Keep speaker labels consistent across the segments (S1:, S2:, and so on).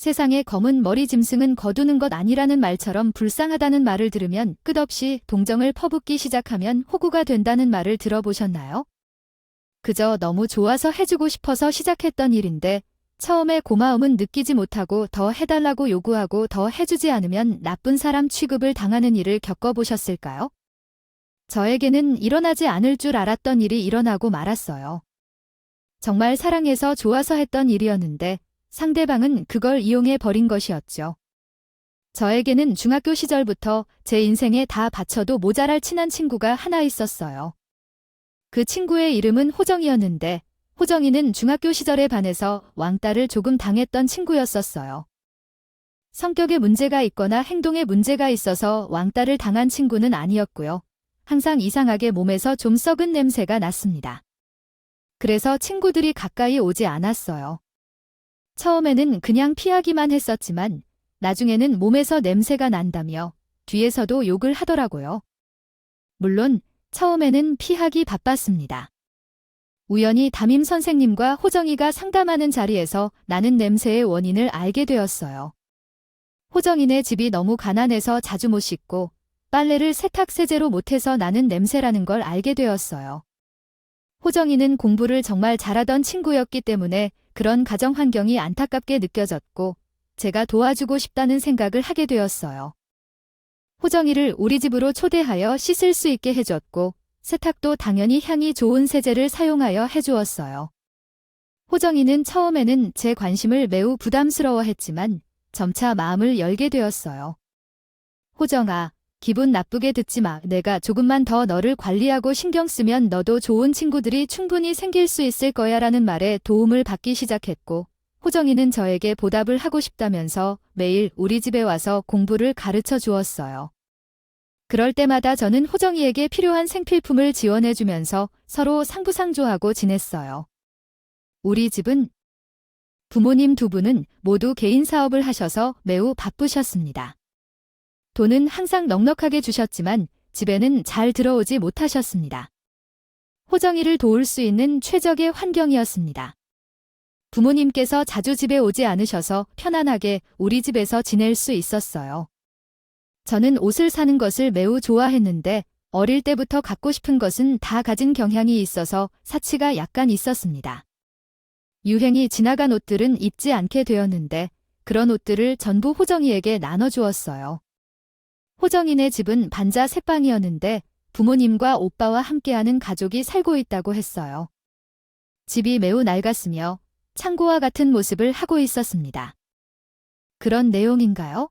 S1: 세상에 검은 머리 짐승은 거두는 것 아니라는 말처럼 불쌍하다는 말을 들으면 끝없이 동정을 퍼붓기 시작하면 호구가 된다는 말을 들어보셨나요? 그저 너무 좋아서 해주고 싶어서 시작했던 일인데 처음에 고마움은 느끼지 못하고 더 해달라고 요구하고 더 해주지 않으면 나쁜 사람 취급을 당하는 일을 겪어보셨을까요? 저에게는 일어나지 않을 줄 알았던 일이 일어나고 말았어요. 정말 사랑해서 좋아서 했던 일이었는데 상대방은 그걸 이용해 버린 것이었죠. 저에게는 중학교 시절부터 제 인생에 다 바쳐도 모자랄 친한 친구가 하나 있었어요. 그 친구의 이름은 호정이었는데 호정이는 중학교 시절에 반해서 왕따를 조금 당했던 친구였었어요. 성격에 문제가 있거나 행동에 문제가 있어서 왕따를 당한 친구는 아니었고요. 항상 이상하게 몸에서 좀 썩은 냄새가 났습니다. 그래서 친구들이 가까이 오지 않았어요. 처음에는 그냥 피하기만 했었지만 나중에는 몸에서 냄새가 난다며 뒤에서도 욕을 하더라고요. 물론 처음에는 피하기 바빴습니다. 우연히 담임 선생님과 호정이가 상담하는 자리에서 나는 냄새의 원인을 알게 되었어요. 호정이네 집이 너무 가난해서 자주 못 씻고 빨래를 세탁세제로 못해서 나는 냄새라는 걸 알게 되었어요. 호정이는 공부를 정말 잘하던 친구였기 때문에 그런 가정 환경이 안타깝게 느껴졌고 제가 도와주고 싶다는 생각을 하게 되었어요. 호정이를 우리 집으로 초대하여 씻을 수 있게 해줬고 세탁도 당연히 향이 좋은 세제를 사용하여 해주었어요. 호정이는 처음에는 제 관심을 매우 부담스러워했지만 점차 마음을 열게 되었어요. 호정아, 기분 나쁘게 듣지 마. 내가 조금만 더 너를 관리하고 신경 쓰면 너도 좋은 친구들이 충분히 생길 수 있을 거야 라는 말에 도움을 받기 시작했고 호정이는 저에게 보답을 하고 싶다면서 매일 우리 집에 와서 공부를 가르쳐 주었어요. 그럴 때마다 저는 호정이에게 필요한 생필품을 지원해주면서 서로 상부상조하고 지냈어요. 우리 집은 부모님 두 분은 모두 개인 사업을 하셔서 매우 바쁘셨습니다. 돈은 항상 넉넉하게 주셨지만 집에는 잘 들어오지 못하셨습니다. 호정이를 도울 수 있는 최적의 환경이었습니다. 부모님께서 자주 집에 오지 않으셔서 편안하게 우리 집에서 지낼 수 있었어요. 저는 옷을 사는 것을 매우 좋아했는데 어릴 때부터 갖고 싶은 것은 다 가진 경향이 있어서 사치가 약간 있었습니다. 유행이 지나간 옷들은 입지 않게 되었는데 그런 옷들을 전부 호정이에게 나눠주었어요. 호정이네 집은 반자 셋방이었는데 부모님과 오빠와 함께하는 가족이 살고 있다고 했어요. 집이 매우 낡았으며 창고와 같은 모습을 하고 있었습니다. 그런 내용인가요?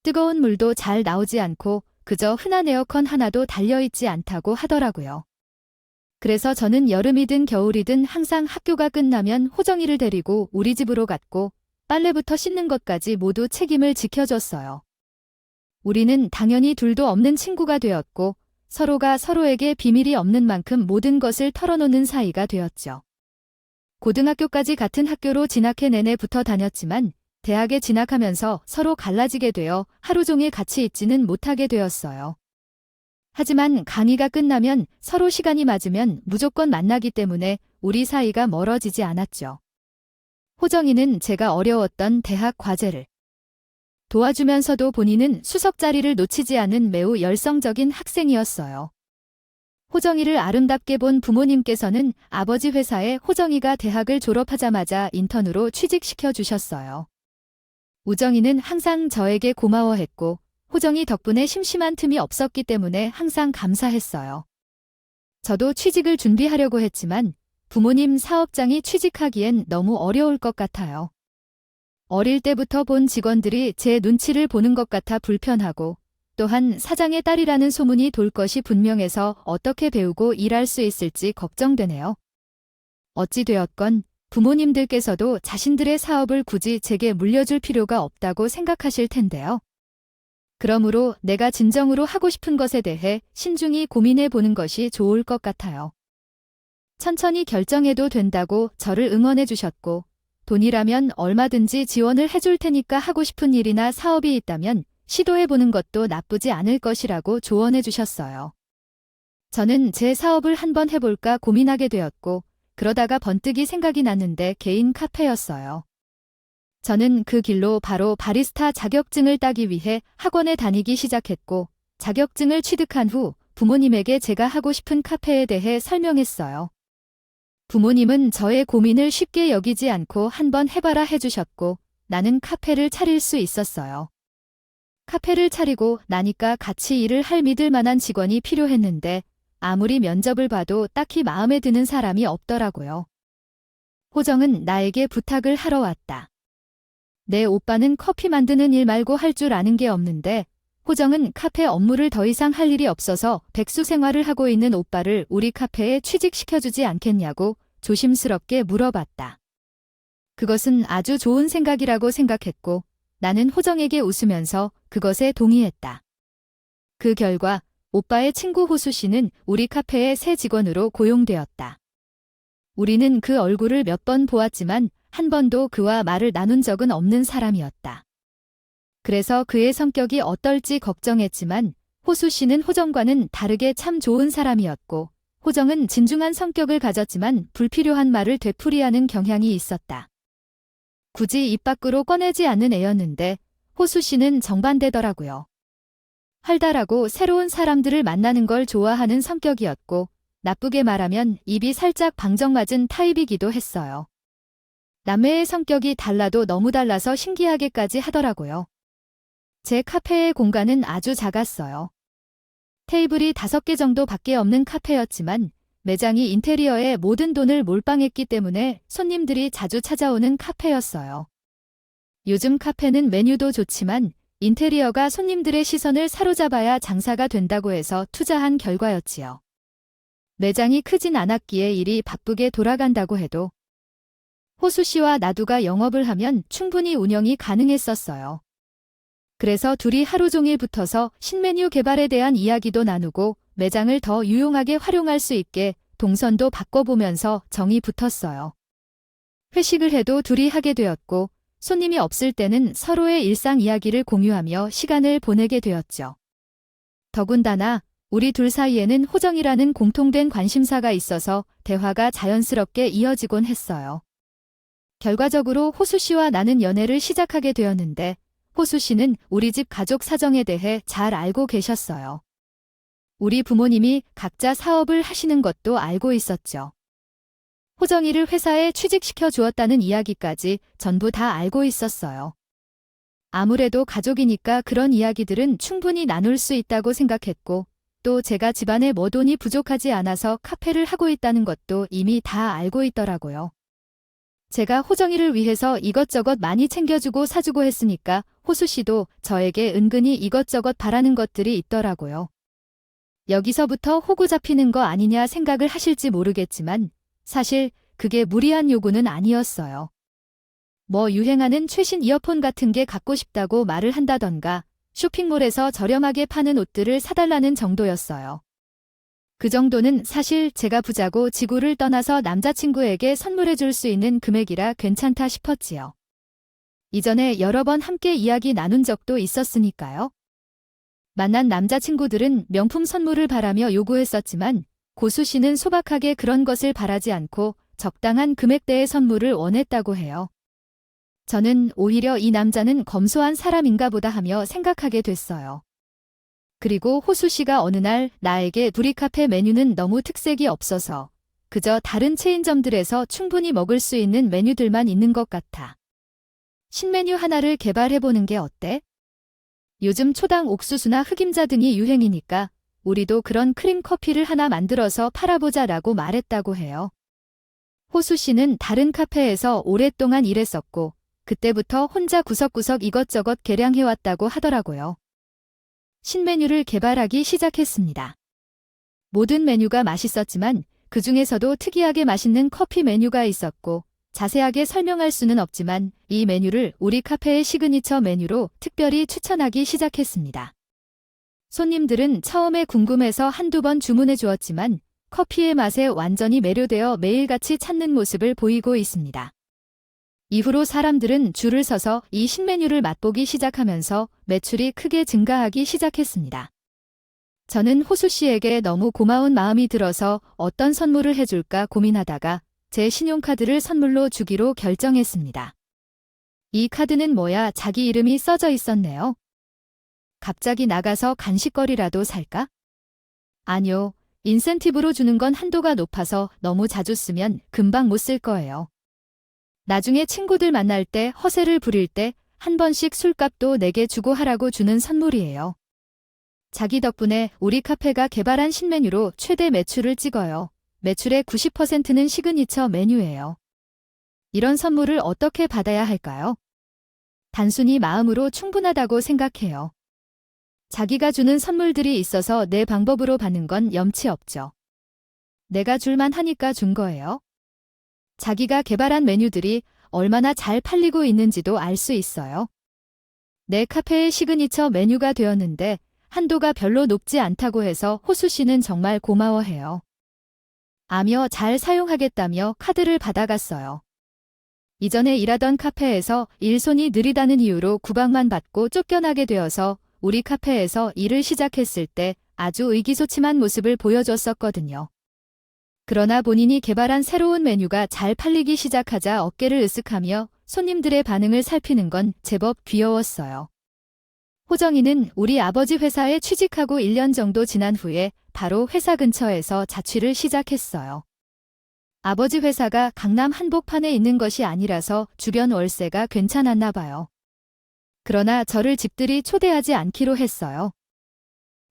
S1: 뜨거운 물도 잘 나오지 않고 그저 흔한 에어컨 하나도 달려있지 않다고 하더라고요. 그래서 저는 여름이든 겨울이든 항상 학교가 끝나면 호정이를 데리고 우리 집으로 갔고 빨래부터 씻는 것까지 모두 책임을 지켜줬어요. 우리는 당연히 둘도 없는 친구가 되었고 서로가 서로에게 비밀이 없는 만큼 모든 것을 털어놓는 사이가 되었죠. 고등학교까지 같은 학교로 진학해 내내 붙어 다녔지만 대학에 진학하면서 서로 갈라지게 되어 하루 종일 같이 있지는 못하게 되었어요. 하지만 강의가 끝나면 서로 시간이 맞으면 무조건 만나기 때문에 우리 사이가 멀어지지 않았죠. 호정이는 제가 어려웠던 대학 과제를 도와주면서도 본인은 수석 자리를 놓치지 않은 매우 열성적인 학생이었어요. 호정이를 아름답게 본 부모님께서는 아버지 회사에 호정이가 대학을 졸업하자마자 인턴으로 취직시켜 주셨어요. 우정이는 항상 저에게 고마워했고 호정이 덕분에 심심한 틈이 없었기 때문에 항상 감사했어요. 저도 취직을 준비하려고 했지만 부모님 사업장이 취직하기엔 너무 어려울 것 같아요. 어릴 때부터 본 직원들이 제 눈치를 보는 것 같아 불편하고 또한 사장의 딸이라는 소문이 돌 것이 분명해서 어떻게 배우고 일할 수 있을지 걱정되네요. 어찌 되었건 부모님들께서도 자신들의 사업을 굳이 제게 물려줄 필요가 없다고 생각하실 텐데요. 그러므로 내가 진정으로 하고 싶은 것에 대해 신중히 고민해 보는 것이 좋을 것 같아요. 천천히 결정해도 된다고 저를 응원해 주셨고 돈이라면 얼마든지 지원을 해줄 테니까 하고 싶은 일이나 사업이 있다면 시도해보는 것도 나쁘지 않을 것이라고 조언해 주셨어요. 저는 제 사업을 한번 해볼까 고민하게 되었고 그러다가 번뜩이 생각이 났는데 개인 카페였어요. 저는 그 길로 바로 바리스타 자격증을 따기 위해 학원에 다니기 시작했고, 자격증을 취득한 후 부모님에게 제가 하고 싶은 카페에 대해 설명했어요. 부모님은 저의 고민을 쉽게 여기지 않고 한번 해봐라 해주셨고, 나는 카페를 차릴 수 있었어요. 카페를 차리고 나니까 같이 일을 할 믿을 만한 직원이 필요했는데, 아무리 면접을 봐도 딱히 마음에 드는 사람이 없더라고요. 호정은 나에게 부탁을 하러 왔다. 내 오빠는 커피 만드는 일 말고 할 줄 아는 게 없는데, 호정은 카페 업무를 더 이상 할 일이 없어서 백수 생활을 하고 있는 오빠를 우리 카페에 취직시켜주지 않겠냐고 조심스럽게 물어봤다. 그것은 아주 좋은 생각이라고 생각했고, 나는 호정에게 웃으면서 그것에 동의했다. 그 결과 오빠의 친구 호수 씨는 우리 카페의 새 직원으로 고용되었다. 우리는 그 얼굴을 몇 번 보았지만 한 번도 그와 말을 나눈 적은 없는 사람이었다. 그래서 그의 성격이 어떨지 걱정했지만 호수 씨는 호정과는 다르게 참 좋은 사람이었고, 호정은 진중한 성격을 가졌지만 불필요한 말을 되풀이하는 경향이 있었다. 굳이 입 밖으로 꺼내지 않는 애였는데 호수 씨는 정반대더라고요. 활달하고 새로운 사람들을 만나는 걸 좋아하는 성격이었고, 나쁘게 말하면 입이 살짝 방정맞은 타입이기도 했어요. 남매의 성격이 달라도 너무 달라서 신기하게까지 하더라고요. 제 카페의 공간은 아주 작았어요. 테이블이 5개 정도밖에 없는 카페였지만 매장이 인테리어에 모든 돈을 몰빵했기 때문에 손님들이 자주 찾아오는 카페였어요. 요즘 카페는 메뉴도 좋지만 인테리어가 손님들의 시선을 사로잡아야 장사가 된다고 해서 투자한 결과였지요. 매장이 크진 않았기에 일이 바쁘게 돌아간다고 해도 호수 씨와 나두가 영업을 하면 충분히 운영이 가능했었어요. 그래서 둘이 하루 종일 붙어서 신메뉴 개발에 대한 이야기도 나누고 매장을 더 유용하게 활용할 수 있게 동선도 바꿔보면서 정이 붙었어요. 회식을 해도 둘이 하게 되었고, 손님이 없을 때는 서로의 일상 이야기를 공유하며 시간을 보내게 되었죠. 더군다나 우리 둘 사이에는 호정이라는 공통된 관심사가 있어서 대화가 자연스럽게 이어지곤 했어요. 결과적으로 호수 씨와 나는 연애를 시작하게 되었는데, 호수 씨는 우리 집 가족 사정에 대해 잘 알고 계셨어요. 우리 부모님이 각자 사업을 하시는 것도 알고 있었죠. 호정이를 회사에 취직시켜 주었다는 이야기까지 전부 다 알고 있었어요. 아무래도 가족이니까 그런 이야기들은 충분히 나눌 수 있다고 생각했고, 또 제가 집안에 뭐 돈이 부족하지 않아서 카페를 하고 있다는 것도 이미 다 알고 있더라고요. 제가 호정이를 위해서 이것저것 많이 챙겨주고 사주고 했으니까 호수 씨도 저에게 은근히 이것저것 바라는 것들이 있더라고요. 여기서부터 호구 잡히는 거 아니냐 생각을 하실지 모르겠지만 사실 그게 무리한 요구는 아니었어요. 뭐 유행하는 최신 이어폰 같은 게 갖고 싶다고 말을 한다던가 쇼핑몰에서 저렴하게 파는 옷들을 사달라는 정도였어요. 그 정도는 사실 제가 부자고 지구를 떠나서 남자친구에게 선물해 줄 수 있는 금액이라 괜찮다 싶었지요. 이전에 여러 번 함께 이야기 나눈 적도 있었으니까요. 만난 남자친구들은 명품 선물을 바라며 요구했었지만 고수 씨는 소박하게 그런 것을 바라지 않고 적당한 금액대의 선물을 원했다고 해요. 저는 오히려 이 남자는 검소한 사람인가 보다 하며 생각하게 됐어요. 그리고 호수 씨가 어느 날 나에게 우리 카페 메뉴는 너무 특색이 없어서 그저 다른 체인점들에서 충분히 먹을 수 있는 메뉴들만 있는 것 같아. 신메뉴 하나를 개발해보는 게 어때? 요즘 초당 옥수수나 흑임자 등이 유행이니까 우리도 그런 크림 커피를 하나 만들어서 팔아보자라고 말했다고 해요. 호수 씨는 다른 카페에서 오랫동안 일했었고 그때부터 혼자 구석구석 이것저것 개량해왔다고 하더라고요. 신메뉴를 개발하기 시작했습니다. 모든 메뉴가 맛있었지만 그 중에서도 특이하게 맛있는 커피 메뉴가 있었고 자세하게 설명할 수는 없지만 이 메뉴를 우리 카페의 시그니처 메뉴로 특별히 추천하기 시작했습니다. 손님들은 처음에 궁금해서 한두 번 주문해 주었지만 커피의 맛에 완전히 매료되어 매일같이 찾는 모습을 보이고 있습니다. 이후로 사람들은 줄을 서서 이 신메뉴를 맛보기 시작하면서 매출이 크게 증가하기 시작했습니다. 저는 호수 씨에게 너무 고마운 마음이 들어서 어떤 선물을 해줄까 고민하다가 제 신용카드를 선물로 주기로 결정했습니다. 이 카드는 뭐야? 자기 이름이 써져 있었네요. 갑자기 나가서 간식거리라도 살까? 아니요. 인센티브로 주는 건 한도가 높아서 너무 자주 쓰면 금방 못 쓸 거예요. 나중에 친구들 만날 때 허세를 부릴 때 한 번씩 술값도 내게 주고 하라고 주는 선물이에요. 자기 덕분에 우리 카페가 개발한 신메뉴로 최대 매출을 찍어요. 매출의 90%는 시그니처 메뉴예요. 이런 선물을 어떻게 받아야 할까요? 단순히 마음으로 충분하다고 생각해요. 자기가 주는 선물들이 있어서 내 방법으로 받는 건 염치 없죠. 내가 줄만 하니까 준 거예요. 자기가 개발한 메뉴들이 얼마나 잘 팔리고 있는지도 알 수 있어요. 내 카페의 시그니처 메뉴가 되었는데 한도가 별로 높지 않다고 해서 호수 씨는 정말 고마워해요. 아며 잘 사용하겠다며 카드를 받아갔어요. 이전에 일하던 카페에서 일손이 느리다는 이유로 구박만 받고 쫓겨나게 되어서 우리 카페에서 일을 시작했을 때 아주 의기소침한 모습을 보여줬었거든요. 그러나 본인이 개발한 새로운 메뉴가 잘 팔리기 시작하자 어깨를 으쓱하며 손님들의 반응을 살피는 건 제법 귀여웠어요. 호정이는 우리 아버지 회사에 취직하고 1년 정도 지난 후에 바로 회사 근처에서 자취를 시작했어요. 아버지 회사가 강남 한복판에 있는 것이 아니라서 주변 월세가 괜찮았나 봐요. 그러나 저를 집들이 초대하지 않기로 했어요.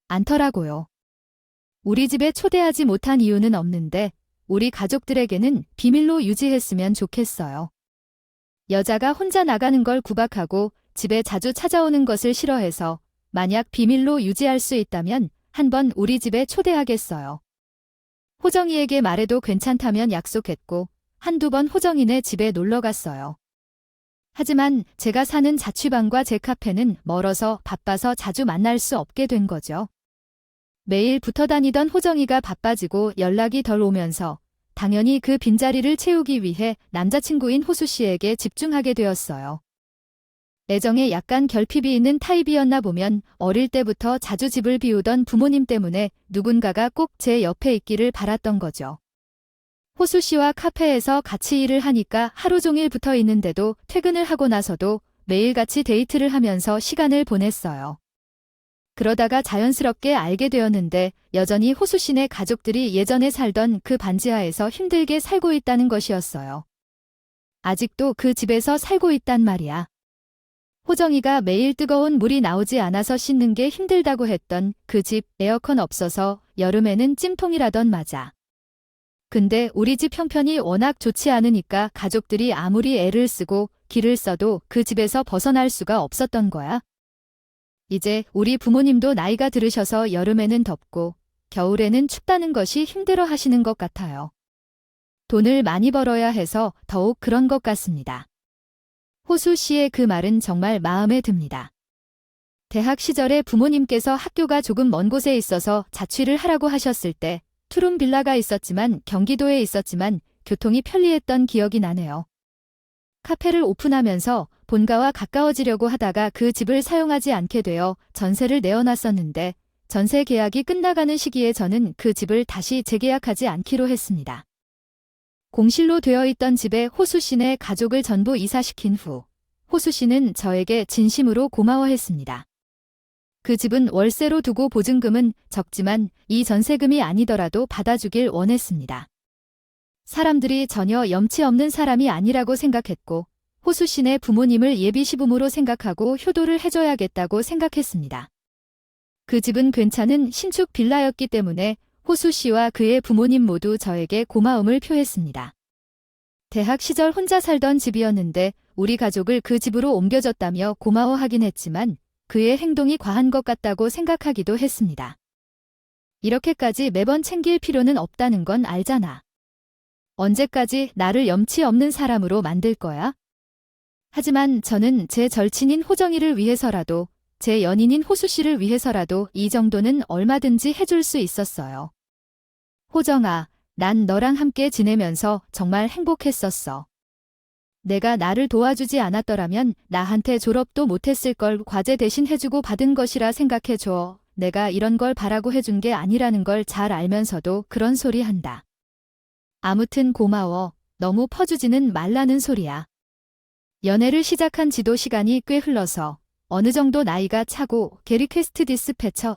S1: 않더라고요. 우리 집에 초대하지 못한 이유는 없는데 우리 가족들에게는 비밀로 유지했으면 좋겠어요. 여자가 혼자 나가는 걸 구박하고 집에 자주 찾아오는 것을 싫어해서 만약 비밀로 유지할 수 있다면 한번 우리 집에 초대하겠어요. 호정이에게 말해도 괜찮다면 약속했고 한두 번 호정이네 집에 놀러 갔어요. 하지만 제가 사는 자취방과 제 카페는 멀어서 바빠서 자주 만날 수 없게 된 거죠. 매일 붙어 다니던 호정이가 바빠지고 연락이 덜 오면서 당연히 그 빈자리를 채우기 위해 남자친구인 호수 씨에게 집중하게 되었어요. 애정에 약간 결핍이 있는 타입이었나 보면 어릴 때부터 자주 집을 비우던 부모님 때문에 누군가가 꼭 제 옆에 있기를 바랐던 거죠. 호수 씨와 카페에서 같이 일을 하니까 하루 종일 붙어 있는데도 퇴근을 하고 나서도 매일같이 데이트를 하면서 시간을 보냈어요. 그러다가 자연스럽게 알게 되었는데 여전히 호수 씨네 가족들이 예전에 살던 그 반지하에서 힘들게 살고 있다는 것이었어요. 아직도 그 집에서 살고 있단 말이야. 호정이가 매일 뜨거운 물이 나오지 않아서 씻는 게 힘들다고 했던 그 집 에어컨 없어서 여름에는 찜통이라던 맞아. 근데 우리 집 형편이 워낙 좋지 않으니까 가족들이 아무리 애를 쓰고 기를 써도 그 집에서 벗어날 수가 없었던 거야. 이제 우리 부모님도 나이가 들으셔서 여름에는 덥고 겨울에는 춥다는 것이 힘들어 하시는 것 같아요. 돈을 많이 벌어야 해서 더욱 그런 것 같습니다. 호수 씨의 그 말은 정말 마음에 듭니다. 대학 시절에 부모님께서 학교가 조금 먼 곳에 있어서 자취를 하라고 하셨을 때 투룸 빌라가 있었지만 경기도에 있었지만 교통이 편리했던 기억이 나네요. 카페를 오픈하면서 본가와 가까워지려고 하다가 그 집을 사용하지 않게 되어 전세를 내어놨었는데 전세 계약이 끝나가는 시기에 저는 그 집을 다시 재계약하지 않기로 했습니다. 공실로 되어 있던 집에 호수 씨네 가족을 전부 이사시킨 후 호수 씨는 저에게 진심으로 고마워했습니다. 그 집은 월세로 두고 보증금은 적지만 이 전세금이 아니더라도 받아주길 원했습니다. 사람들이 전혀 염치 없는 사람이 아니라고 생각했고 호수 씨네 부모님을 예비 시부모로 생각하고 효도를 해줘야겠다고 생각했습니다. 그 집은 괜찮은 신축 빌라였기 때문에 호수 씨와 그의 부모님 모두 저에게 고마움을 표했습니다. 대학 시절 혼자 살던 집이었는데 우리 가족을 그 집으로 옮겨줬다며 고마워하긴 했지만 그의 행동이 과한 것 같다고 생각하기도 했습니다. 이렇게까지 매번 챙길 필요는 없다는 건 알잖아. 언제까지 나를 염치 없는 사람으로 만들 거야? 하지만 저는 제 절친인 호정이를 위해서라도 제 연인인 호수 씨를 위해서라도 이 정도는 얼마든지 해줄 수 있었어요. 호정아, 난 너랑 함께 지내면서 정말 행복했었어. 내가 나를 도와주지 않았더라면 나한테 졸업도 못했을 걸 과제 대신 해주고 받은 것이라 생각해줘. 내가 이런 걸 바라고 해준 게 아니라는 걸 잘 알면서도 그런 소리 한다. 아무튼 고마워. 너무 퍼주지는 말라는 소리야. 연애를 시작한 지도 시간이 꽤 흘러서 어느 정도 나이가 차고 게리퀘스트 디스패처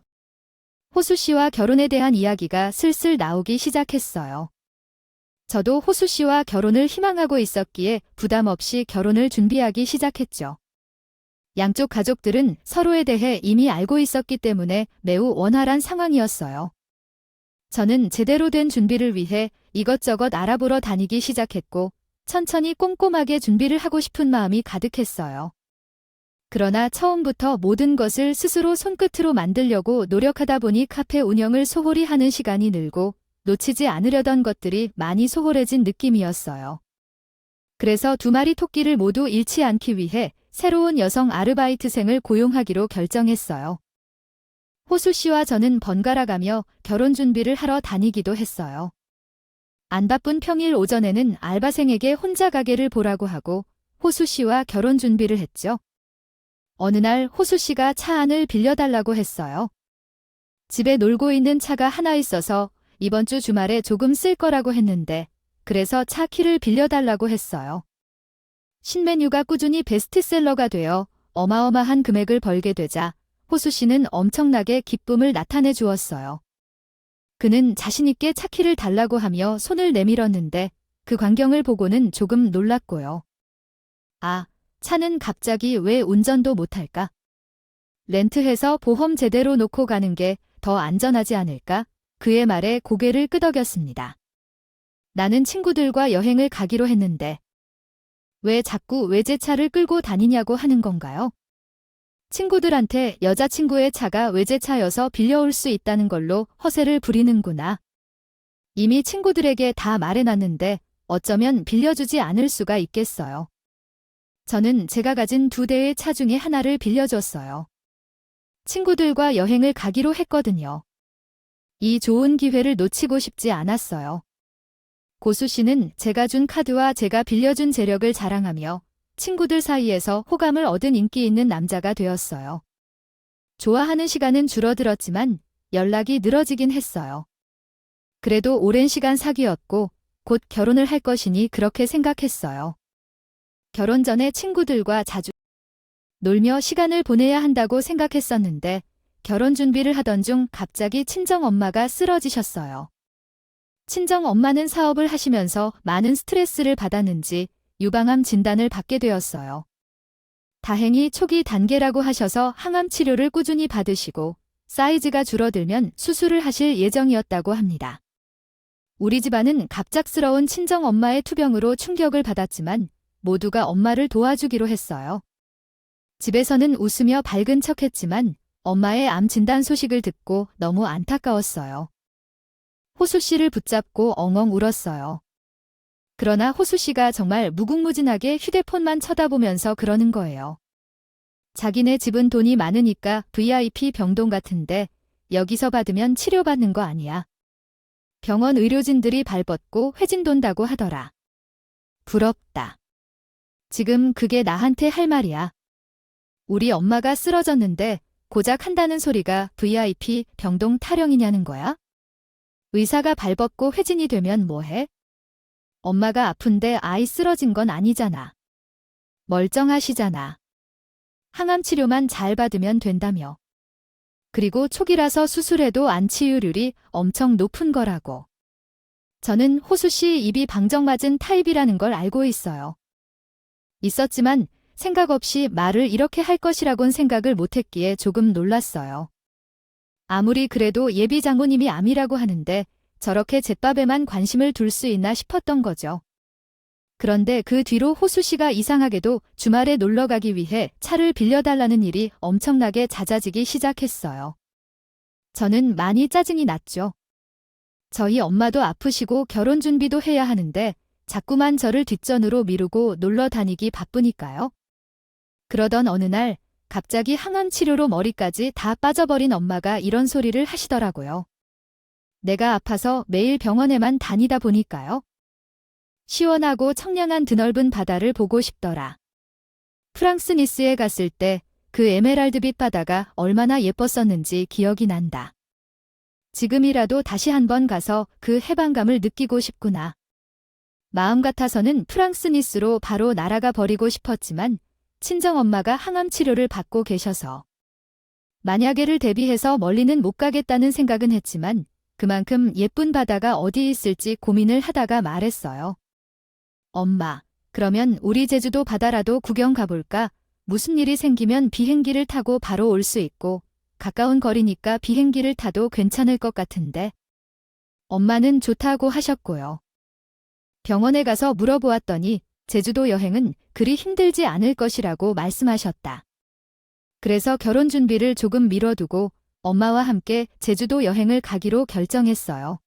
S1: 호수 씨와 결혼에 대한 이야기가 슬슬 나오기 시작했어요. 저도 호수 씨와 결혼을 희망하고 있었기에 부담 없이 결혼을 준비하기 시작했죠. 양쪽 가족들은 서로에 대해 이미 알고 있었기 때문에 매우 원활한 상황이었어요. 저는 제대로 된 준비를 위해 이것저것 알아보러 다니기 시작했고 천천히 꼼꼼하게 준비를 하고 싶은 마음이 가득했어요. 그러나 처음부터 모든 것을 스스로 손끝으로 만들려고 노력하다 보니 카페 운영을 소홀히 하는 시간이 늘고 놓치지 않으려던 것들이 많이 소홀해진 느낌이었어요. 그래서 2마리 토끼를 모두 잃지 않기 위해 새로운 여성 아르바이트생을 고용하기로 결정했어요. 호수 씨와 저는 번갈아가며 결혼 준비를 하러 다니기도 했어요. 안 바쁜 평일 오전에는 알바생에게 혼자 가게를 보라고 하고 호수 씨와 결혼 준비를 했죠. 어느 날 호수 씨가 차 안을 빌려달라고 했어요. 집에 놀고 있는 차가 하나 있어서 이번 주 주말에 조금 쓸 거라고 했는데 그래서 차 키를 빌려달라고 했어요. 신메뉴가 꾸준히 베스트셀러가 되어 어마어마한 금액을 벌게 되자 호수 씨는 엄청나게 기쁨을 나타내 주었어요. 그는 자신있게 차 키를 달라고 하며 손을 내밀었는데 그 광경을 보고는 조금 놀랐고요. 아, 차는 갑자기 왜 운전도 못할까? 렌트해서 보험 제대로 놓고 가는 게 더 안전하지 않을까? 그의 말에 고개를 끄덕였습니다. 나는 친구들과 여행을 가기로 했는데 왜 자꾸 외제차를 끌고 다니냐고 하는 건가요? 친구들한테 여자친구의 차가 외제차여서 빌려올 수 있다는 걸로 허세를 부리는구나. 이미 친구들에게 다 말해놨는데 어쩌면 빌려주지 않을 수가 있겠어요. 저는 제가 가진 2대의 차 중에 하나를 빌려줬어요. 친구들과 여행을 가기로 했거든요. 이 좋은 기회를 놓치고 싶지 않았어요. 고수 씨는 제가 준 카드와 제가 빌려준 재력을 자랑하며 친구들 사이에서 호감을 얻은 인기 있는 남자가 되었어요. 좋아하는 시간은 줄어들었지만 연락이 늘어지긴 했어요. 그래도 오랜 시간 사귀었고 곧 결혼을 할 것이니 그렇게 생각했어요. 결혼 전에 친구들과 자주 놀며 시간을 보내야 한다고 생각했었는데 결혼 준비를 하던 중 갑자기 친정엄마가 쓰러지셨어요. 친정엄마는 사업을 하시면서 많은 스트레스를 받았는지 유방암 진단을 받게 되었어요. 다행히 초기 단계라고 하셔서 항암 치료를 꾸준히 받으시고 사이즈가 줄어들면 수술을 하실 예정이었다고 합니다. 우리 집안은 갑작스러운 친정엄마의 투병으로 충격을 받았지만 모두가 엄마를 도와주기로 했어요. 집에서는 웃으며 밝은 척했지만 엄마의 암 진단 소식을 듣고 너무 안타까웠어요. 호수 씨를 붙잡고 엉엉 울었어요. 그러나 호수 씨가 정말 무궁무진하게 휴대폰만 쳐다보면서 그러는 거예요. 자기네 집은 돈이 많으니까 VIP 병동 같은데 여기서 받으면 치료받는 거 아니야. 병원 의료진들이 발벗고 회진 돈다고 하더라. 부럽다. 지금 그게 나한테 할 말이야. 우리 엄마가 쓰러졌는데 고작 한다는 소리가 VIP 병동 타령이냐는 거야? 의사가 발벗고 회진이 되면 뭐해? 엄마가 아픈데 아이 쓰러진 건 아니잖아. 멀쩡하시잖아. 항암 치료만 잘 받으면 된다며. 그리고 초기라서 수술해도 안 치유율이 엄청 높은 거라고. 저는 호수 씨 입이 방정맞은 타입이라는 걸 알고 있었지만 생각 없이 말을 이렇게 할 것이라곤 생각을 못했기에 조금 놀랐어요. 아무리 그래도 예비 장모님이 암이라고 하는데 저렇게 잿밥에만 관심을 둘 수 있나 싶었던 거죠. 그런데 그 뒤로 호수 씨가 이상하게도 주말에 놀러 가기 위해 차를 빌려달라는 일이 엄청나게 잦아지기 시작했어요. 저는 많이 짜증이 났죠. 저희 엄마도 아프시고 결혼 준비도 해야 하는데 자꾸만 저를 뒷전으로 미루고 놀러 다니기 바쁘니까요. 그러던 어느 날 갑자기 항암 치료로 머리까지 다 빠져버린 엄마가 이런 소리를 하시더라고요. 내가 아파서 매일 병원에만 다니다 보니까요. 시원하고 청량한 드넓은 바다를 보고 싶더라. 프랑스 니스에 갔을 때 그 에메랄드빛 바다가 얼마나 예뻤었는지 기억이 난다. 지금이라도 다시 한번 가서 그 해방감을 느끼고 싶구나. 마음 같아서는 프랑스 니스로 바로 날아가 버리고 싶었지만 친정엄마가 항암 치료를 받고 계셔서 만약에를 대비해서 멀리는 못 가겠다는 생각은 했지만 그만큼 예쁜 바다가 어디 있을지 고민을 하다가 말했어요. 엄마, 그러면 우리 제주도 바다라도 구경 가볼까? 무슨 일이 생기면 비행기를 타고 바로 올 수 있고 가까운 거리니까 비행기를 타도 괜찮을 것 같은데. 엄마는 좋다고 하셨고요. 병원에 가서 물어보았더니 제주도 여행은 그리 힘들지 않을 것이라고 말씀하셨다. 그래서 결혼 준비를 조금 미뤄두고 엄마와 함께 제주도 여행을 가기로 결정했어요.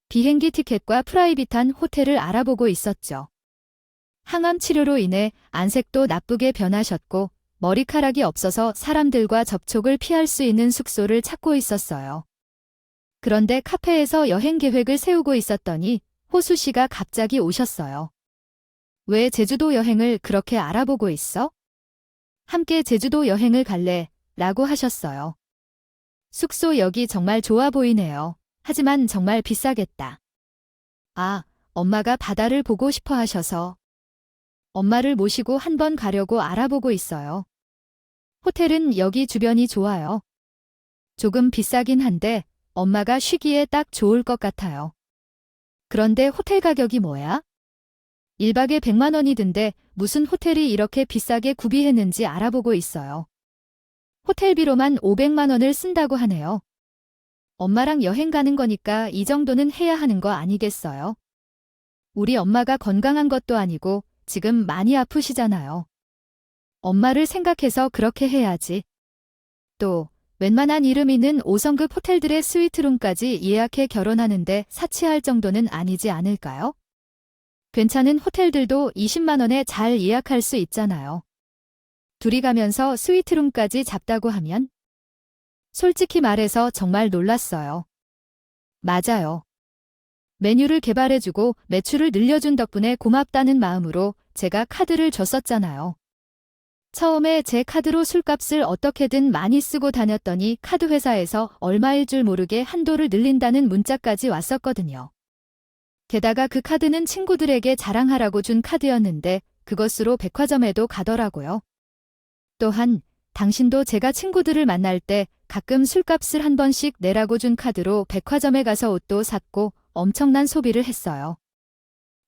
S1: 비행기 티켓과 프라이빗한 호텔을 알아보고 있었죠. 항암 치료로 인해 안색도 나쁘게 변하셨고 머리카락이 없어서 사람들과 접촉을 피할 수 있는 숙소를 찾고 있었어요. 그런데 카페에서 여행 계획을 세우고 있었더니 호수 씨가 갑자기 오셨어요. 왜 제주도 여행을 그렇게 알아보고 있어? 함께 제주도 여행을 갈래? 라고 하셨어요. 숙소 여기 정말 좋아 보이네요. 하지만 정말 비싸겠다. 아, 엄마가 바다를 보고 싶어 하셔서 엄마를 모시고 한번 가려고 알아보고 있어요. 호텔은 여기 주변이 좋아요. 조금 비싸긴 한데 엄마가 쉬기에 딱 좋을 것 같아요. 그런데 호텔 가격이 뭐야? 1박에 100만 원이던데 무슨 호텔이 이렇게 비싸게 구비했는지 알아보고 있어요. 호텔비로만 500만 원을 쓴다고 하네요. 엄마랑 여행 가는 거니까 이 정도는 해야 하는 거 아니겠어요? 우리 엄마가 건강한 것도 아니고 지금 많이 아프시잖아요. 엄마를 생각해서 그렇게 해야지. 또 웬만한 이름 있는 5성급 호텔들의 스위트룸까지 예약해 결혼하는데 사치할 정도는 아니지 않을까요? 괜찮은 호텔들도 20만 원에 잘 예약할 수 있잖아요. 둘이 가면서 스위트룸까지 잡다고 하면? 솔직히 말해서 정말 놀랐어요. 맞아요. 메뉴를 개발해주고 매출을 늘려준 덕분에 고맙다는 마음으로 제가 카드를 줬었잖아요. 처음에 제 카드로 술값을 어떻게든 많이 쓰고 다녔더니 카드 회사에서 얼마일 줄 모르게 한도를 늘린다는 문자까지 왔었거든요. 게다가 그 카드는 친구들에게 자랑하라고 준 카드였는데 그것으로 백화점에도 가더라고요. 또한 당신도 제가 친구들을 만날 때 가끔 술값을 한 번씩 내라고 준 카드로 백화점에 가서 옷도 샀고 엄청난 소비를 했어요.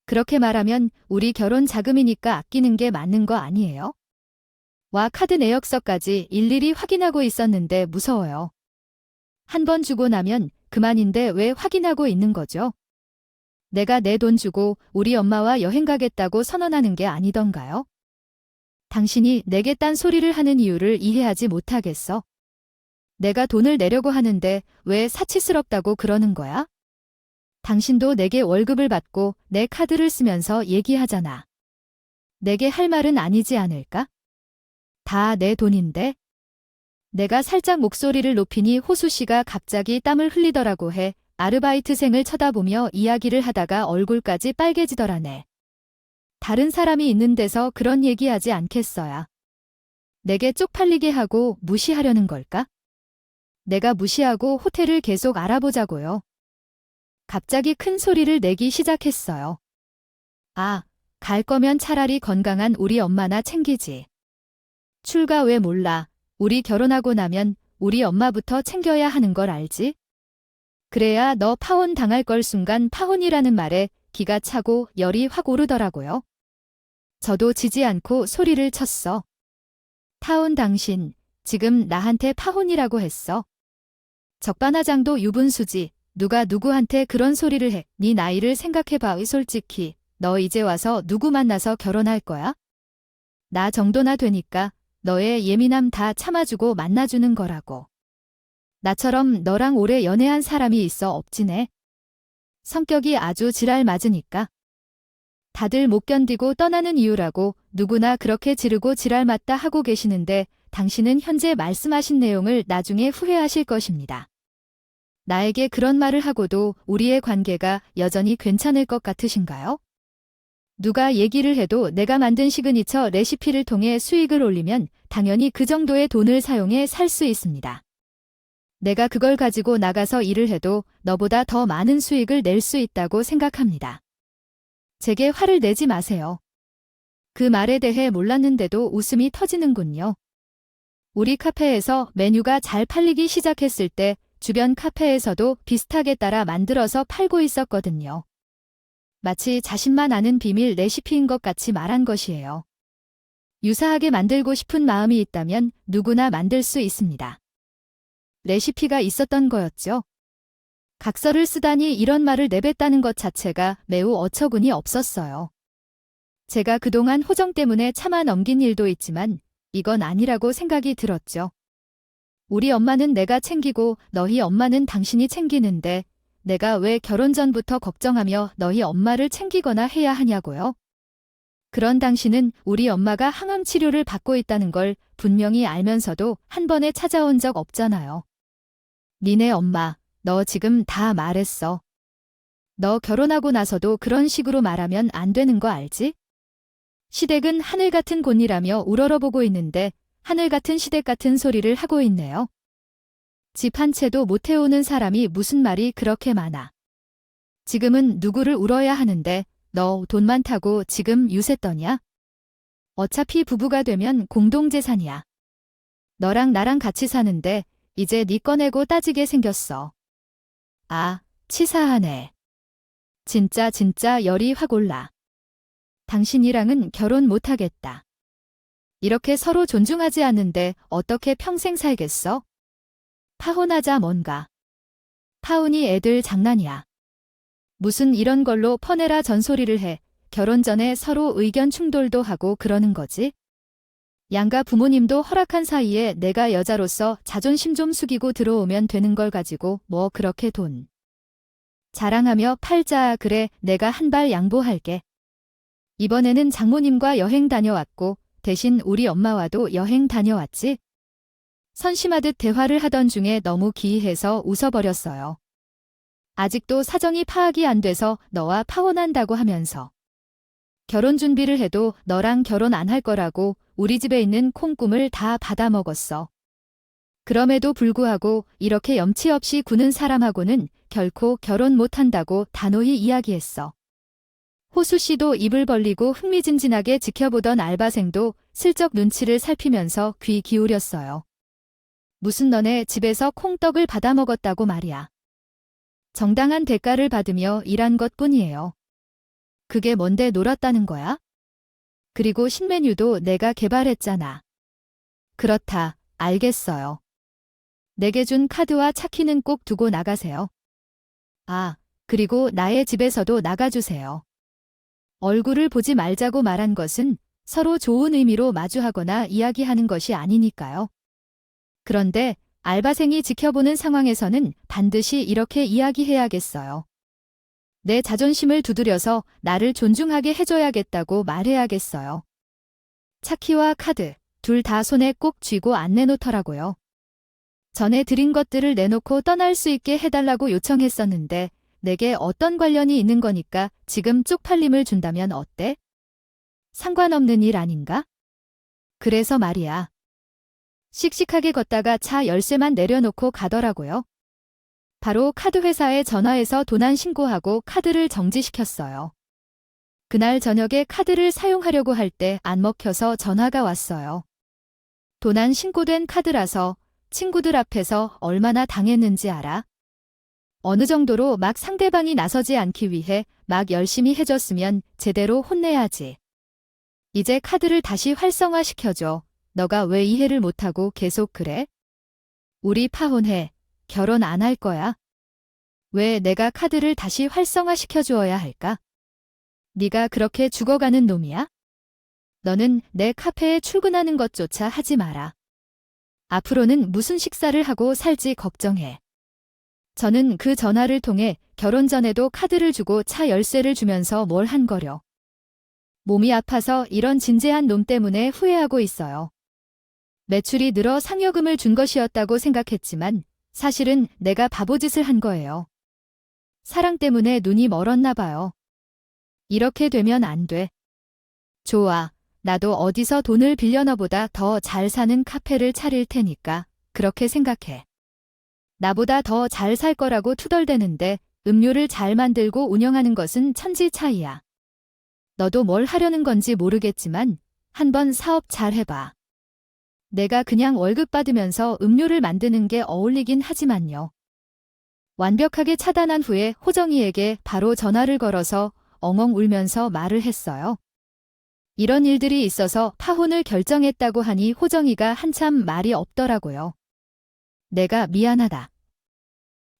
S1: 그렇게 말하면 우리 결혼 자금이니까 아끼는 게 맞는 거 아니에요? 와 카드 내역서까지 일일이 확인하고 있었는데 무서워요. 한 번 주고 나면 그만인데 왜 확인하고 있는 거죠? 내가 내 돈 주고 우리 엄마와 여행 가겠다고 선언하는 게 아니던가요? 당신이 내게 딴 소리를 하는 이유를 이해하지 못하겠어. 내가 돈을 내려고 하는데 왜 사치스럽다고 그러는 거야? 당신도 내게 월급을 받고 내 카드를 쓰면서 얘기하잖아. 내게 할 말은 아니지 않을까? 다 내 돈인데? 내가 살짝 목소리를 높이니 호수 씨가 갑자기 땀을 흘리더라고 해. 아르바이트생을 쳐다보며 이야기를 하다가 얼굴까지 빨개지더라네. 다른 사람이 있는 데서 그런 얘기하지 않겠어야. 내게 쪽팔리게 하고 무시하려는 걸까? 내가 무시하고 호텔을 계속 알아보자고요. 갑자기 큰 소리를 내기 시작했어요. 아, 갈 거면 차라리 건강한 우리 엄마나 챙기지. 출가 왜 몰라. 우리 결혼하고 나면 우리 엄마부터 챙겨야 하는 걸 알지? 그래야 너 파혼 당할 걸 순간 파혼이라는 말에 기가 차고 열이 확 오르더라고요. 저도 지지 않고 소리를 쳤어. 타혼 당신, 지금 나한테 파혼이라고 했어. 적반하장도 유분수지. 누가 누구한테 그런 소리를 해. 네 나이를 생각해봐. 솔직히 너 이제 와서 누구 만나서 결혼할 거야? 나 정도나 되니까 너의 예민함 다 참아주고 만나주는 거라고. 나처럼 너랑 오래 연애한 사람이 있어 없지네. 성격이 아주 지랄 맞으니까. 다들 못 견디고 떠나는 이유라고 누구나 그렇게 지르고 지랄 맞다 하고 계시는데 당신은 현재 말씀하신 내용을 나중에 후회하실 것입니다. 나에게 그런 말을 하고도 우리의 관계가 여전히 괜찮을 것 같으신가요? 누가 얘기를 해도 내가 만든 시그니처 레시피를 통해 수익을 올리면 당연히 그 정도의 돈을 사용해 살 수 있습니다. 내가 그걸 가지고 나가서 일을 해도 너보다 더 많은 수익을 낼 수 있다고 생각합니다. 제게 화를 내지 마세요. 그 말에 대해 몰랐는데도 웃음이 터지는군요. 우리 카페에서 메뉴가 잘 팔리기 시작했을 때 주변 카페에서도 비슷하게 따라 만들어서 팔고 있었거든요. 마치 자신만 아는 비밀 레시피인 것 같이 말한 것이에요. 유사하게 만들고 싶은 마음이 있다면 누구나 만들 수 있습니다. 레시피가 있었던 거였죠. 각서를 쓰다니 이런 말을 내뱉다는 것 자체가 매우 어처구니 없었어요. 제가 그동안 호정 때문에 참아 넘긴 일도 있지만 이건 아니라고 생각이 들었죠. 우리 엄마는 내가 챙기고 너희 엄마는 당신이 챙기는데 내가 왜 결혼 전부터 걱정하며 너희 엄마를 챙기거나 해야 하냐고요? 그런 당신은 우리 엄마가 항암 치료를 받고 있다는 걸 분명히 알면서도 한 번에 찾아온 적 없잖아요. 니네 엄마, 너 지금 다 말했어. 너 결혼하고 나서도 그런 식으로 말하면 안 되는 거 알지? 시댁은 하늘 같은 곤이라며 우러러보고 있는데 하늘 같은 시댁 같은 소리를 하고 있네요. 집 한 채도 못 해오는 사람이 무슨 말이 그렇게 많아. 지금은 누구를 울어야 하는데 너 돈 많다고 지금 유세 떠냐? 어차피 부부가 되면 공동재산이야. 너랑 나랑 같이 사는데 이제 네 꺼내고 따지게 생겼어. 아, 치사하네. 진짜 열이 확 올라. 당신이랑은 결혼 못하겠다. 이렇게 서로 존중하지 않는데 어떻게 평생 살겠어? 파혼하자 뭔가. 파혼이 애들 장난이야. 무슨 이런 걸로 퍼내라 전소리를 해. 결혼 전에 서로 의견 충돌도 하고 그러는 거지? 양가 부모님도 허락한 사이에 내가 여자로서 자존심 좀 숙이고 들어오면 되는 걸 가지고 뭐 그렇게 돈 자랑하며 팔자. 그래, 내가 한 발 양보할게. 이번에는 장모님과 여행 다녀왔고 대신 우리 엄마와도 여행 다녀왔지? 선심하듯 대화를 하던 중에 너무 기이해서 웃어버렸어요. 아직도 사정이 파악이 안 돼서 너와 파혼한다고 하면서 결혼 준비를 해도 너랑 결혼 안 할 거라고 우리 집에 있는 콩꿈을 다 받아먹었어. 그럼에도 불구하고 이렇게 염치 없이 구는 사람하고는 결코 결혼 못한다고 단호히 이야기했어. 호수 씨도 입을 벌리고 흥미진진하게 지켜보던 알바생도 슬쩍 눈치를 살피면서 귀 기울였어요. 무슨 너네 집에서 콩떡을 받아먹었다고 말이야. 정당한 대가를 받으며 일한 것뿐이에요. 그게 뭔데 놀았다는 거야? 그리고 신메뉴도 내가 개발했잖아. 그렇다, 알겠어요. 내게 준 카드와 차키는 꼭 두고 나가세요. 아, 그리고 나의 집에서도 나가주세요. 얼굴을 보지 말자고 말한 것은 서로 좋은 의미로 마주하거나 이야기하는 것이 아니니까요. 그런데 알바생이 지켜보는 상황에서는 반드시 이렇게 이야기해야겠어요. 내 자존심을 두드려서 나를 존중하게 해줘야겠다고 말해야겠어요. 차키와 카드, 둘 다 손에 꼭 쥐고 안 내놓더라고요. 전에 드린 것들을 내놓고 떠날 수 있게 해달라고 요청했었는데 내게 어떤 관련이 있는 거니까 지금 쪽팔림을 준다면 어때? 상관없는 일 아닌가? 그래서 말이야. 씩씩하게 걷다가 차 열쇠만 내려놓고 가더라고요. 바로 카드 회사에 전화해서 도난 신고하고 카드를 정지시켰어요. 그날 저녁에 카드를 사용하려고 할 때 안 먹혀서 전화가 왔어요. 도난 신고된 카드라서 친구들 앞에서 얼마나 당했는지 알아? 어느 정도로 막 상대방이 나서지 않기 위해 막 열심히 해줬으면 제대로 혼내야지. 이제 카드를 다시 활성화시켜줘. 너가 왜 이해를 못하고 계속 그래? 우리 파혼해. 결혼 안 할 거야. 왜 내가 카드를 다시 활성화시켜 주어야 할까? 네가 그렇게 죽어가는 놈이야? 너는 내 카페에 출근하는 것조차 하지 마라. 앞으로는 무슨 식사를 하고 살지 걱정해. 저는 그 전화를 통해 결혼 전에도 카드를 주고 차 열쇠를 주면서 뭘 한 거려. 몸이 아파서 이런 진지한 놈 때문에 후회하고 있어요. 매출이 늘어 상여금을 준 것이었다고 생각했지만 사실은 내가 바보짓을 한 거예요. 사랑 때문에 눈이 멀었나 봐요. 이렇게 되면 안 돼. 좋아. 나도 어디서 돈을 빌려 너보다 더 잘 사는 카페를 차릴 테니까 그렇게 생각해. 나보다 더 잘 살 거라고 투덜대는데 음료를 잘 만들고 운영하는 것은 천지 차이야. 너도 뭘 하려는 건지 모르겠지만 한번 사업 잘 해봐. 내가 그냥 월급 받으면서 음료를 만드는 게 어울리긴 하지만요. 완벽하게 차단한 후에 호정이에게 바로 전화를 걸어서 엉엉 울면서 말을 했어요. 이런 일들이 있어서 파혼을 결정했다고 하니 호정이가 한참 말이 없더라고요. 내가 미안하다.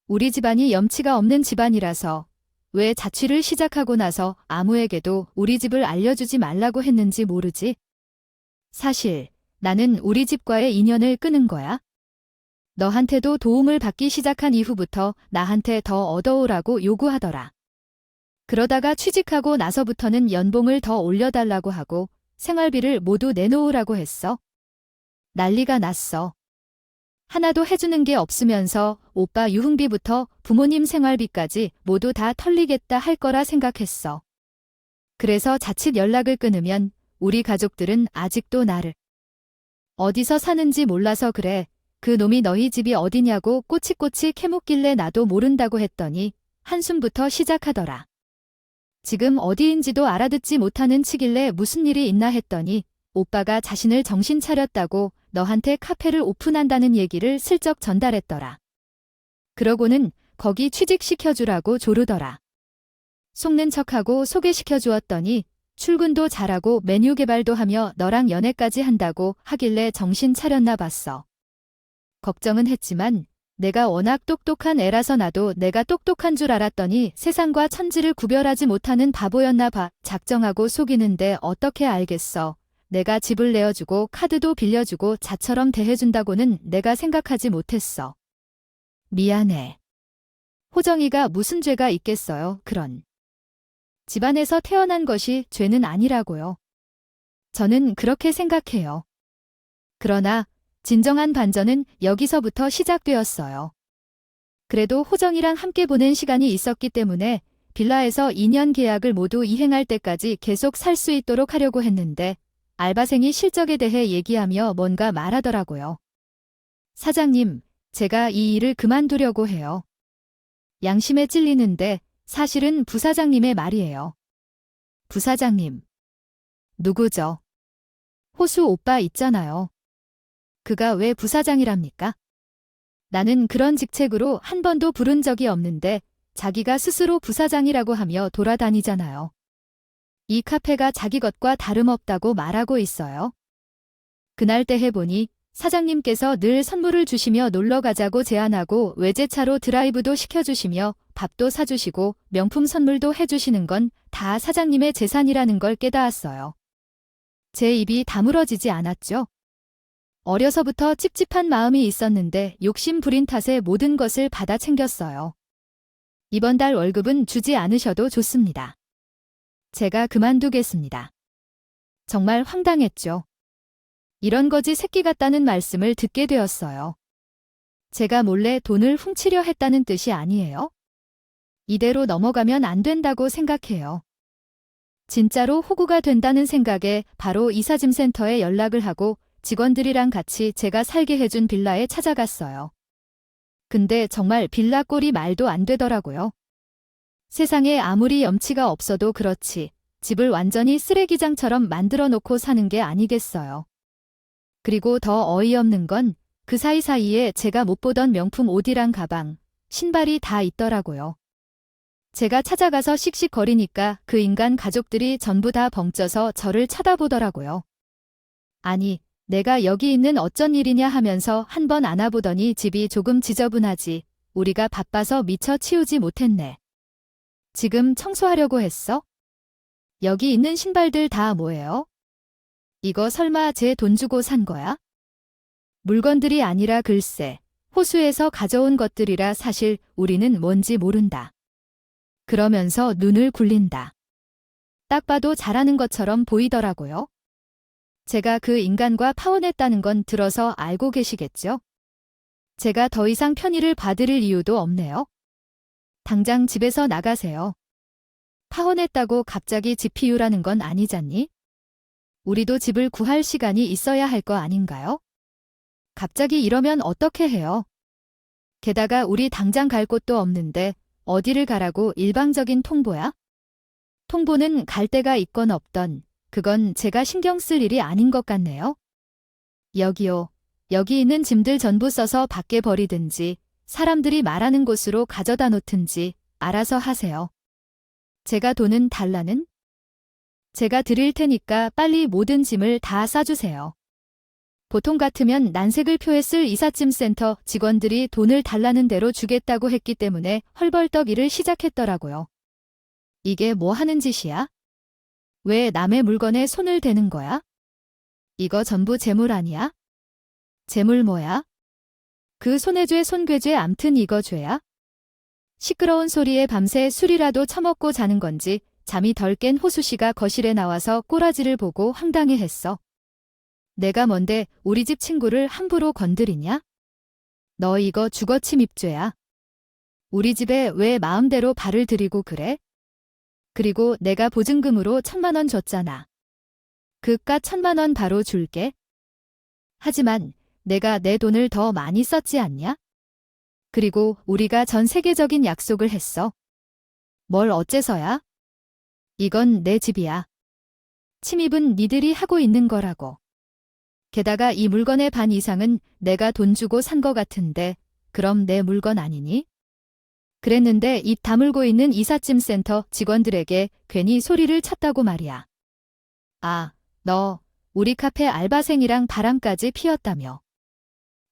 S1: 우리 집안이 염치가 없는 집안이라서 왜 자취를 시작하고 나서 아무에게도 우리 집을 알려주지 말라고 했는지 모르지. 사실 나는 우리 집과의 인연을 끊은 거야. 너한테도 도움을 받기 시작한 이후부터 나한테 더 얻어오라고 요구하더라. 그러다가 취직하고 나서부터는 연봉을 더 올려달라고 하고 생활비를 모두 내놓으라고 했어. 난리가 났어. 하나도 해주는 게 없으면서 오빠 유흥비부터 부모님 생활비까지 모두 다 털리겠다 할 거라 생각했어. 그래서 자칫 연락을 끊으면 우리 가족들은 아직도 나를 어디서 사는지 몰라서 그래. 그 놈이 너희 집이 어디냐고 꼬치꼬치 캐묻길래 나도 모른다고 했더니 한숨부터 시작하더라. 지금 어디인지도 알아듣지 못하는 치길래 무슨 일이 있나 했더니 오빠가 자신을 정신 차렸다고 너한테 카페를 오픈한다는 얘기를 슬쩍 전달했더라. 그러고는 거기 취직시켜주라고 조르더라. 속는 척하고 소개시켜 주었더니 출근도 잘하고 메뉴 개발도 하며 너랑 연애까지 한다고 하길래 정신 차렸나 봤어. 걱정은 했지만 내가 워낙 똑똑한 애라서 나도 내가 똑똑한 줄 알았더니 세상과 천지를 구별하지 못하는 바보였나 봐. 작정하고 속이는데 어떻게 알겠어. 내가 집을 내어주고 카드도 빌려주고 자처럼 대해준다고는 내가 생각하지 못했어. 미안해. 호정이가 무슨 죄가 있겠어요, 그런. 집안에서 태어난 것이 죄는 아니라고요. 저는 그렇게 생각해요. 그러나 진정한 반전은 여기서부터 시작되었어요. 그래도 호정이랑 함께 보낸 시간이 있었기 때문에 빌라에서 2년 계약을 모두 이행할 때까지 계속 살 수 있도록 하려고 했는데 알바생이 실적에 대해 얘기하며 뭔가 말하더라고요. 사장님, 제가 이 일을 그만두려고 해요. 양심에 찔리는데 사실은 부사장님의 말이에요. 부사장님. 누구죠? 호수 오빠 있잖아요. 그가 왜 부사장이랍니까? 나는 그런 직책으로 한 번도 부른 적이 없는데 자기가 스스로 부사장이라고 하며 돌아다니잖아요. 이 카페가 자기 것과 다름없다고 말하고 있어요. 그날 때해 보니 사장님께서 늘 선물을 주시며 놀러 가자고 제안하고 외제차로 드라이브도 시켜주시며 밥도 사주시고 명품 선물도 해주시는 건 다 사장님의 재산이라는 걸 깨달았어요. 제 입이 다물어지지 않았죠. 어려서부터 찝찝한 마음이 있었는데 욕심 부린 탓에 모든 것을 받아 챙겼어요. 이번 달 월급은 주지 않으셔도 좋습니다. 제가 그만두겠습니다. 정말 황당했죠. 이런 거지 새끼 같다는 말씀을 듣게 되었어요. 제가 몰래 돈을 훔치려 했다는 뜻이 아니에요. 이대로 넘어가면 안 된다고 생각해요. 진짜로 호구가 된다는 생각에 바로 이사짐센터에 연락을 하고 직원들이랑 같이 제가 살게 해준 빌라에 찾아갔어요. 근데 정말 빌라 꼴이 말도 안 되더라고요. 세상에 아무리 염치가 없어도 그렇지 집을 완전히 쓰레기장처럼 만들어 놓고 사는 게 아니겠어요. 그리고 더 어이없는 건 그 사이사이에 제가 못 보던 명품 옷이랑 가방, 신발이 다 있더라고요. 제가 찾아가서 씩씩거리니까 그 인간 가족들이 전부 다 벙쪄서 저를 쳐다보더라고요. 아니, 내가 여기 있는 어쩐 일이냐 하면서 한 번 안아보더니 집이 조금 지저분하지. 우리가 바빠서 미처 치우지 못했네. 지금 청소하려고 했어? 여기 있는 신발들 다 뭐예요? 이거 설마 제 돈 주고 산 거야? 물건들이 아니라 글쎄, 호수에서 가져온 것들이라 사실 우리는 뭔지 모른다. 그러면서 눈을 굴린다. 딱 봐도 잘하는 것처럼 보이더라고요. 제가 그 인간과 파혼했다는 건 들어서 알고 계시겠죠? 제가 더 이상 편의를 봐드릴 이유도 없네요. 당장 집에서 나가세요. 파혼했다고 갑자기 집 피우라는 건 아니잖니? 우리도 집을 구할 시간이 있어야 할 거 아닌가요? 갑자기 이러면 어떻게 해요? 게다가 우리 당장 갈 곳도 없는데 어디를 가라고 일방적인 통보야? 통보는 갈 데가 있건 없던 그건 제가 신경 쓸 일이 아닌 것 같네요. 여기요. 여기 있는 짐들 전부 써서 밖에 버리든지 사람들이 말하는 곳으로 가져다 놓든지 알아서 하세요. 제가 돈은 달라는? 제가 드릴 테니까 빨리 모든 짐을 다 싸주세요. 보통 같으면 난색을 표했을 이삿짐센터 직원들이 돈을 달라는 대로 주겠다고 했기 때문에 헐벌떡 일을 시작했더라고요. 이게 뭐 하는 짓이야? 왜 남의 물건에 손을 대는 거야? 이거 전부 재물 아니야? 재물 뭐야? 그 손해죄 손괴죄 암튼 이거 죄야? 시끄러운 소리에 밤새 술이라도 처먹고 자는 건지 잠이 덜 깬 호수씨가 거실에 나와서 꼬라지를 보고 황당해했어. 내가 뭔데 우리 집 친구를 함부로 건드리냐? 너 이거 주거침입죄야. 우리 집에 왜 마음대로 발을 들이고 그래? 그리고 내가 보증금으로 1,000만 원 줬잖아. 그깟 1,000만 원 바로 줄게. 하지만 내가 내 돈을 더 많이 썼지 않냐? 그리고 우리가 전 세계적인 약속을 했어. 뭘 어째서야? 이건 내 집이야. 침입은 니들이 하고 있는 거라고. 게다가 이 물건의 반 이상은 내가 돈 주고 산 거 같은데 그럼 내 물건 아니니? 그랬는데 입 다물고 있는 이삿짐센터 직원들에게 괜히 소리를 쳤다고 말이야. 아, 너 우리 카페 알바생이랑 바람까지 피웠다며.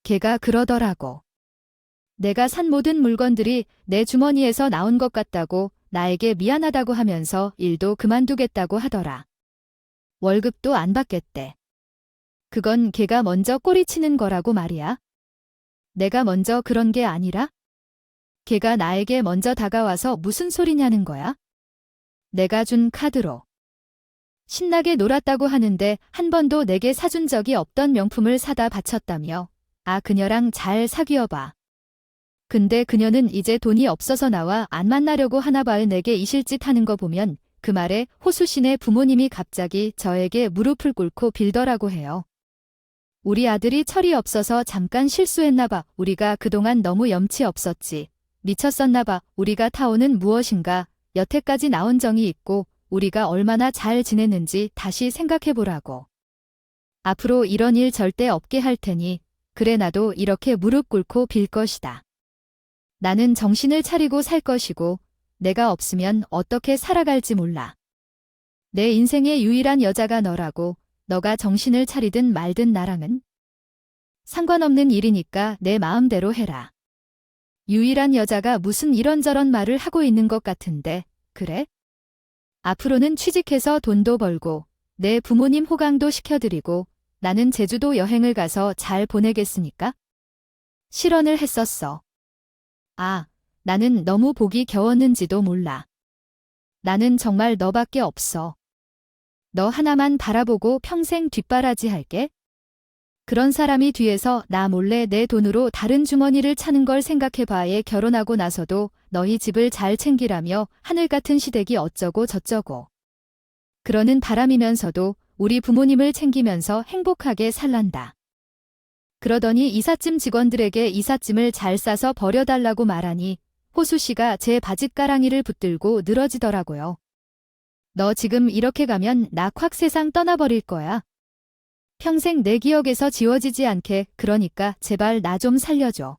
S1: 걔가 그러더라고. 내가 산 모든 물건들이 내 주머니에서 나온 것 같다고 나에게 미안하다고 하면서 일도 그만두겠다고 하더라. 월급도 안 받겠대. 그건 걔가 먼저 꼬리치는 거라고 말이야. 내가 먼저 그런 게 아니라? 걔가 나에게 먼저 다가와서 무슨 소리냐는 거야? 내가 준 카드로. 신나게 놀았다고 하는데 한 번도 내게 사준 적이 없던 명품을 사다 바쳤다며. 아, 그녀랑 잘 사귀어봐. 근데 그녀는 이제 돈이 없어서 나와 안 만나려고 하나 봐요. 내게 이실짓 하는 거 보면 그 말에 호수씨네 부모님이 갑자기 저에게 무릎을 꿇고 빌더라고 해요. 우리 아들이 철이 없어서 잠깐 실수했나 봐. 우리가 그동안 너무 염치 없었지. 미쳤었나 봐. 우리가 타오는 무엇인가. 여태까지 나온 정이 있고 우리가 얼마나 잘 지냈는지 다시 생각해보라고. 앞으로 이런 일 절대 없게 할 테니 그래 나도 이렇게 무릎 꿇고 빌 것이다. 나는 정신을 차리고 살 것이고 내가 없으면 어떻게 살아갈지 몰라. 내 인생의 유일한 여자가 너라고. 너가 정신을 차리든 말든 나랑은 상관없는 일이니까 내 마음대로 해라. 유일한 여자가 무슨 이런저런 말을 하고 있는 것 같은데, 그래? 앞으로는 취직해서 돈도 벌고 내 부모님 호강도 시켜드리고 나는 제주도 여행을 가서 잘 보내겠으니까? 실언을 했었어. 아, 나는 너무 보기 겨웠는지도 몰라. 나는 정말 너밖에 없어. 너 하나만 바라보고 평생 뒷바라지 할게. 그런 사람이 뒤에서 나 몰래 내 돈으로 다른 주머니를 차는 걸 생각해봐에 결혼하고 나서도 너희 집을 잘 챙기라며 하늘 같은 시댁이 어쩌고 저쩌고. 그러는 바람이면서도 우리 부모님을 챙기면서 행복하게 살란다. 그러더니 이삿짐 직원들에게 이삿짐을 잘 싸서 버려달라고 말하니 호수씨가 제 바짓가랑이를 붙들고 늘어지더라고요. 너 지금 이렇게 가면 나 콱 세상 떠나버릴 거야. 평생 내 기억에서 지워지지 않게. 그러니까 제발 나 좀 살려줘.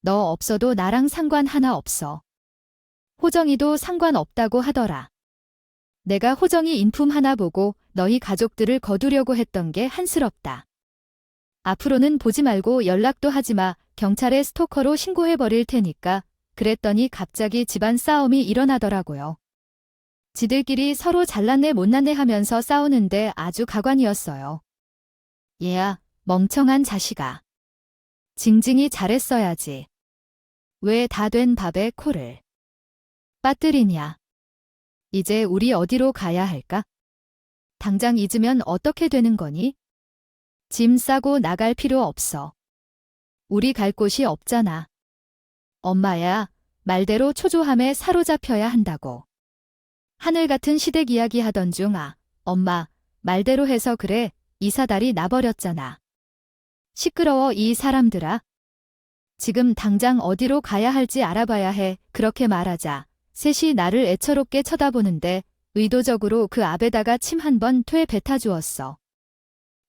S1: 너 없어도 나랑 상관 하나 없어. 호정이도 상관없다고 하더라. 내가 호정이 인품 하나 보고 너희 가족들을 거두려고 했던 게 한스럽다. 앞으로는 보지 말고 연락도 하지 마. 경찰에 스토커로 신고해버릴 테니까. 그랬더니 갑자기 집안 싸움이 일어나더라고요. 지들끼리 서로 잘났네 못났네 하면서 싸우는데 아주 가관이었어요. 얘야, 멍청한 자식아. 징징이 잘했어야지. 왜 다 된 밥에 코를 빠뜨리냐. 이제 우리 어디로 가야 할까? 당장 잊으면 어떻게 되는 거니? 짐 싸고 나갈 필요 없어. 우리 갈 곳이 없잖아. 엄마야, 말대로 초조함에 사로잡혀야 한다고. 하늘 같은 시댁 이야기 하던 중 엄마, 말대로 해서 그래. 이사달이 나버렸잖아. 시끄러워 이 사람들아. 지금 당장 어디로 가야 할지 알아봐야 해. 그렇게 말하자 셋이 나를 애처롭게 쳐다보는데 의도적으로 그 앞에다가 침 한 번 퇴 뱉어주었어.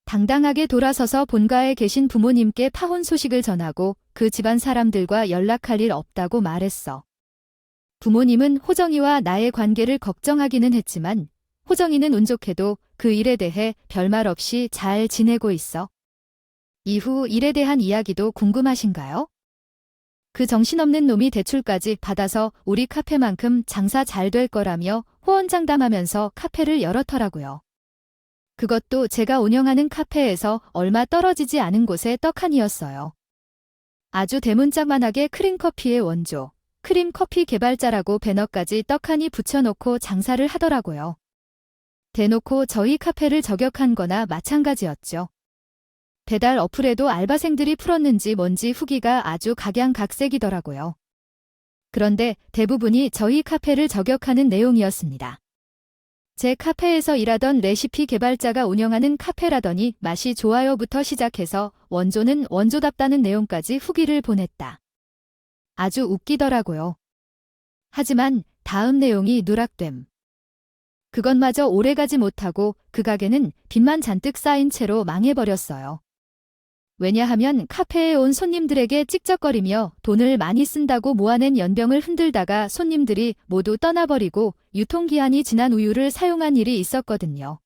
S1: 당당하게 돌아서서 본가에 계신 부모님께 파혼 소식을 전하고 그 집안 사람들과 연락할 일 없다고 말했어. 부모님은 호정이와 나의 관계를 걱정하기는 했지만 호정이는 운 좋게도 그 일에 대해 별말 없이 잘 지내고 있어. 이후 일에 대한 이야기도 궁금하신가요? 그 정신없는 놈이 대출까지 받아서 우리 카페만큼 장사 잘 될 거라며 호언장담하면서 카페를 열었더라고요. 그것도 제가 운영하는 카페에서 얼마 떨어지지 않은 곳의 떡하니였어요. 아주 대문짝만하게 크림커피의 원조, 크림커피 개발자라고 배너까지 떡하니 붙여놓고 장사를 하더라고요. 대놓고 저희 카페를 저격한 거나 마찬가지였죠. 배달 어플에도 알바생들이 풀었는지 뭔지 후기가 아주 각양각색이더라고요. 그런데 대부분이 저희 카페를 저격하는 내용이었습니다. 제 카페에서 일하던 레시피 개발자가 운영하는 카페라더니 맛이 좋아요부터 시작해서 원조는 원조답다는 내용까지 후기를 보냈다. 아주 웃기더라고요. 하지만 다음 내용이 누락됨. 그것마저 오래가지 못하고 그 가게는 빚만 잔뜩 쌓인 채로 망해버렸어요. 왜냐하면 카페에 온 손님들에게 찍적거리며 돈을 많이 쓴다고 모아낸 연병을 흔들다가 손님들이 모두 떠나버리고 유통기한이 지난 우유를 사용한 일이 있었거든요.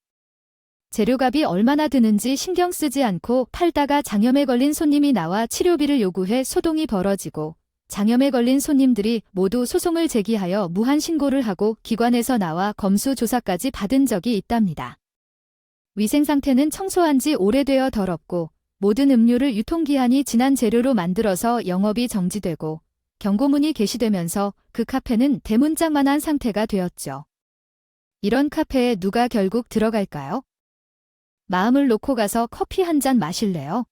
S1: 재료값이 얼마나 드는지 신경 쓰지 않고 팔다가 장염에 걸린 손님이 나와 치료비를 요구해 소동이 벌어지고 장염에 걸린 손님들이 모두 소송을 제기하여 무한 신고를 하고 기관에서 나와 검수 조사까지 받은 적이 있답니다. 위생 상태는 청소한 지 오래되어 더럽고 모든 음료를 유통기한이 지난 재료로 만들어서 영업이 정지되고 경고문이 게시되면서 그 카페는 대문짝만한 상태가 되었죠. 이런 카페에 누가 결국 들어갈까요? 마음을 놓고 가서 커피 한 잔 마실래요?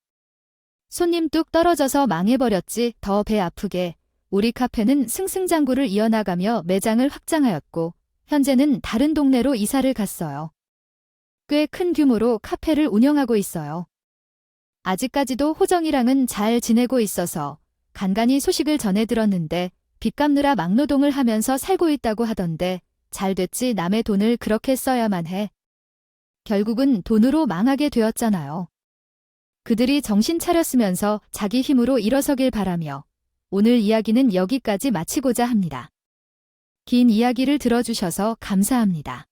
S1: 손님 뚝 떨어져서 망해버렸지. 더 배 아프게 우리 카페는 승승장구를 이어나가며 매장을 확장하였고 현재는 다른 동네로 이사를 갔어요. 꽤 큰 규모로 카페를 운영하고 있어요. 아직까지도 호정이랑은 잘 지내고 있어서 간간히 소식을 전해 들었는데 빚 갚느라 막노동을 하면서 살고 있다고 하던데 잘 됐지. 남의 돈을 그렇게 써야만 해. 결국은 돈으로 망하게 되었잖아요. 그들이 정신 차렸으면서 자기 힘으로 일어서길 바라며 오늘 이야기는 여기까지 마치고자 합니다. 긴 이야기를 들어주셔서 감사합니다.